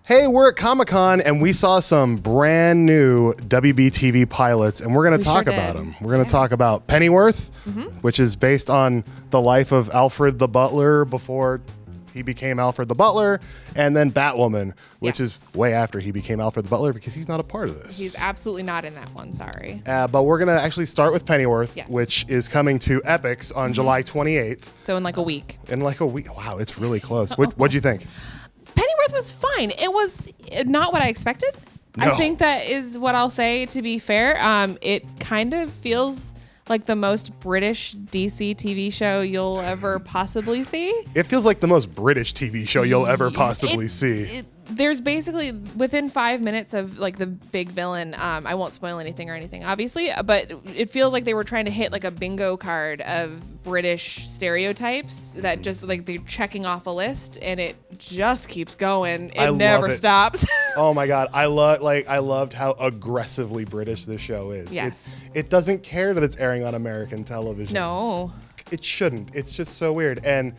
Hey, we're at Comic-Con and we saw some brand new WBTV pilots and we're going to talk about them. We're going to talk about Pennyworth, which is based on the life of Alfred the Butler before he became Alfred the Butler, and then Batwoman, which is way after he became Alfred the Butler because he's not a part of this. He's absolutely not in that one, sorry. But we're going to actually start with Pennyworth, which is coming to Epix on July 28th. So in like a week. In like a week. Wow, it's really close. What'd you think? Pennyworth was fine. It was not what I expected. No. I think that is what I'll say, to be fair. It kind of feels like the most British DC TV show you'll ever possibly see. It feels like the most British TV show you'll ever possibly see. There's basically, within 5 minutes of like the big villain, I won't spoil anything or anything, obviously, but it feels like they were trying to hit like a bingo card of British stereotypes that just like they're checking off a list and it just keeps going. It never stops. Oh my God. I loved how aggressively British this show is. Yes. It doesn't care that it's airing on American television. No. It shouldn't. It's just so weird. And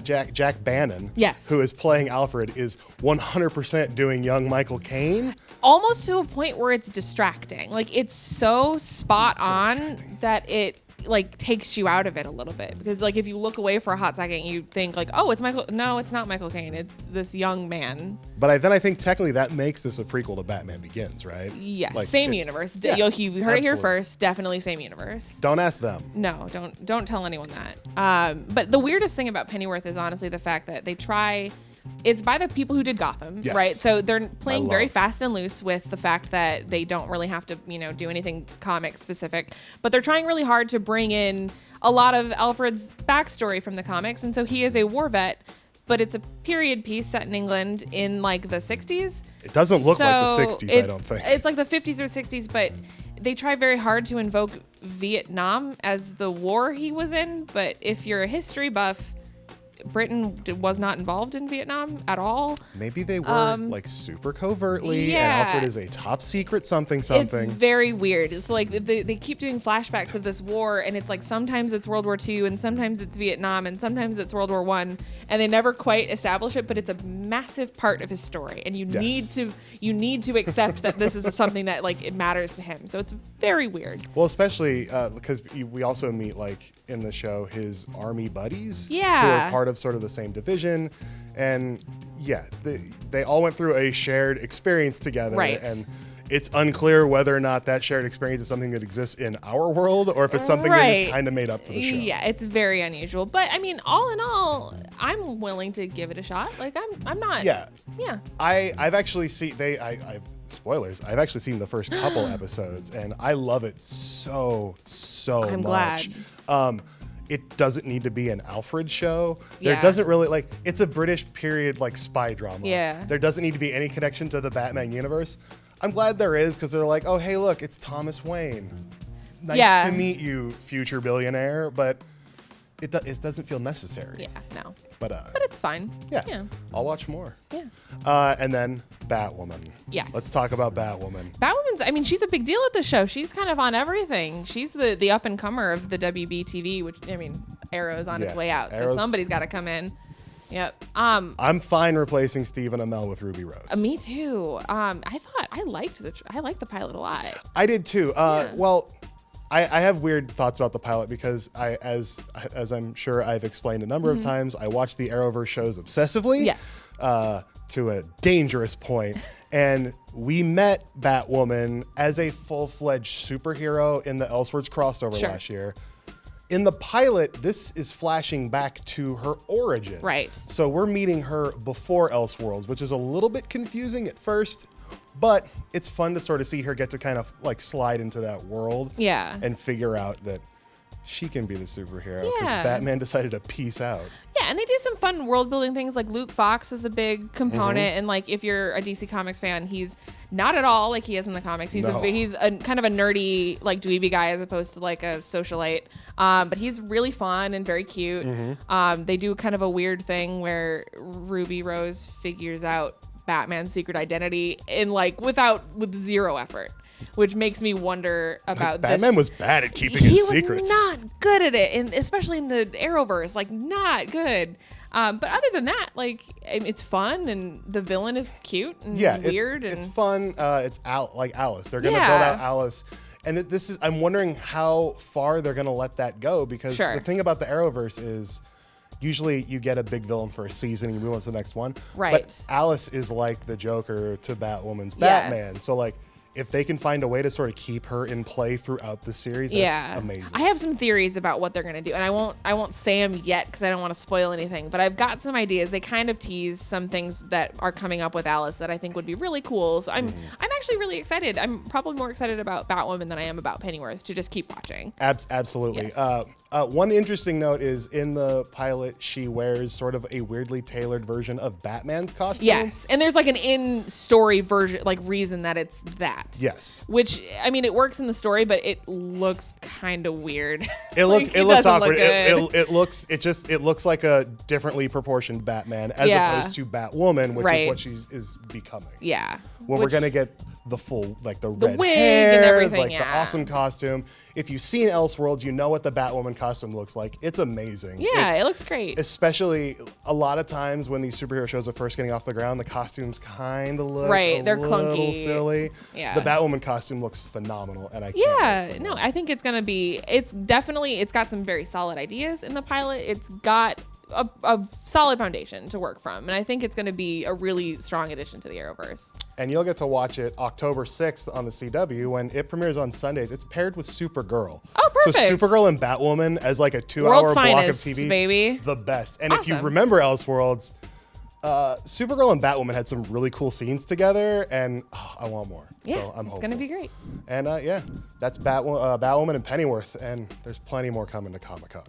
Jack Bannon, who is playing Alfred, is 100% doing young Michael Caine. Almost to a point where it's distracting. Like, it's so spot on that it like takes you out of it a little bit, because like if you look away for a hot second you think like, oh, it's Michael. No, it's not Michael Caine, it's this young man. But then I think technically that makes this a prequel to Batman Begins, right? Yeah, like, same universe. You heard it here first. Definitely same universe. Don't ask them. No, don't tell anyone that. But the weirdest thing about Pennyworth is honestly the fact that they try. It's by the people who did Gotham, right? So they're playing very fast and loose with the fact that they don't really have to, do anything comic specific, but they're trying really hard to bring in a lot of Alfred's backstory from the comics. And so he is a war vet, but it's a period piece set in England in like the 60s. It doesn't look like the 60s, I don't think. It's like the 50s or 60s, but they try very hard to invoke Vietnam as the war he was in. But if you're a history buff, Britain was not involved in Vietnam at all. Maybe they were like super covertly, and Alfred is a top secret something. It's very weird. It's like they keep doing flashbacks of this war, and it's like sometimes it's World War II, and sometimes it's Vietnam, and sometimes it's World War I, and they never quite establish it. But it's a massive part of his story, and you need to accept that this is something that like it matters to him. So it's very weird. Well, especially because we also meet like in the show his army buddies, who are part of sort of the same division, and they all went through a shared experience together, and it's unclear whether or not that shared experience is something that exists in our world or if it's something that is kind of made up for the show. Yeah, it's very unusual, but I mean, all in all, I'm willing to give it a shot. Like I'm not. I've actually seen spoilers. I've actually seen the first couple episodes, and I love it so much. I'm glad. It doesn't need to be an Alfred show. There doesn't really it's a British period like spy drama. Yeah. There doesn't need to be any connection to the Batman universe. I'm glad there is, because they're like, oh, hey, look, it's Thomas Wayne. Nice to meet you, future billionaire, but it doesn't feel necessary. Yeah, no. But it's fine. Yeah. I'll watch more. Yeah. And then Batwoman. Yes. Let's talk about Batwoman. She's a big deal at the show. She's kind of on everything. She's the up and comer of the WBTV, which Arrow's on its way out, so somebody's got to come in. Yep. I'm fine replacing Stephen Amell with Ruby Rose. Me too. I liked the pilot a lot. I did too. Well, I have weird thoughts about the pilot because as I'm sure I've explained a number of times, I watch the Arrowverse shows obsessively. Yes. To a dangerous point. And we met Batwoman as a full-fledged superhero in the Elseworlds crossover last year. In the pilot, this is flashing back to her origin. Right. So we're meeting her before Elseworlds, which is a little bit confusing at first, but it's fun to sort of see her get to kind of like slide into that world. Yeah. And figure out that she can be the superhero because Batman decided to peace out. Yeah, and they do some fun world building things. Like Luke Fox is a big component, and like if you're a DC Comics fan, he's not at all like he is in the comics. He's a kind of a nerdy like dweeby guy as opposed to like a socialite. But he's really fun and very cute. They do kind of a weird thing where Ruby Rose figures out Batman's secret identity in like with zero effort, which makes me wonder about this. Batman was bad at keeping his secrets. He was not good at it, and especially in the Arrowverse, like not good. But other than that, like, it's fun and the villain is cute and weird. It's fun. It's like Alice. They're going to build out Alice. And I'm wondering how far they're going to let that go, because the thing about the Arrowverse is usually you get a big villain for a season and you move on to the next one. Right. But Alice is like the Joker to Batwoman's Batman. So like, if they can find a way to sort of keep her in play throughout the series, that's amazing. I have some theories about what they're going to do, and I won't say them yet because I don't want to spoil anything, but I've got some ideas. They kind of tease some things that are coming up with Alice that I think would be really cool. So I'm actually really excited. I'm probably more excited about Batwoman than I am about Pennyworth to just keep watching. Absolutely. Yes. One interesting note is in the pilot, she wears sort of a weirdly tailored version of Batman's costume. Yes, and there's like an in-story version, like reason that it's that. Yes. Which, I mean, it works in the story, but it looks kind of weird. It looks awkward. Look it looks like a differently proportioned Batman as opposed to Batwoman, which is what she is becoming. Yeah. Well, we're gonna get the full, like the red wig hair, and everything, like the awesome costume. If you've seen Elseworlds, you know what the Batwoman costume looks like. It's amazing. Yeah, it looks great. Especially a lot of times when these superhero shows are first getting off the ground, the costumes kind of look they're little clunky, silly. Yeah. The Batwoman costume looks phenomenal, and I think it's gonna be. It's got some very solid ideas in the pilot. It's got a solid foundation to work from, and I think it's going to be a really strong addition to the Arrowverse. And you'll get to watch it October 6th on the CW when it premieres on Sundays. It's paired with Supergirl. Oh, perfect. So Supergirl and Batwoman as like a 2-hour World's block finest, of TV. baby. The best. And Awesome. if you remember Elseworlds, Supergirl and Batwoman had some really cool scenes together, and I want more. Yeah, so I'm hopeful. It's going to be great. And that's Batwoman and Pennyworth, and there's plenty more coming to Comic-Con.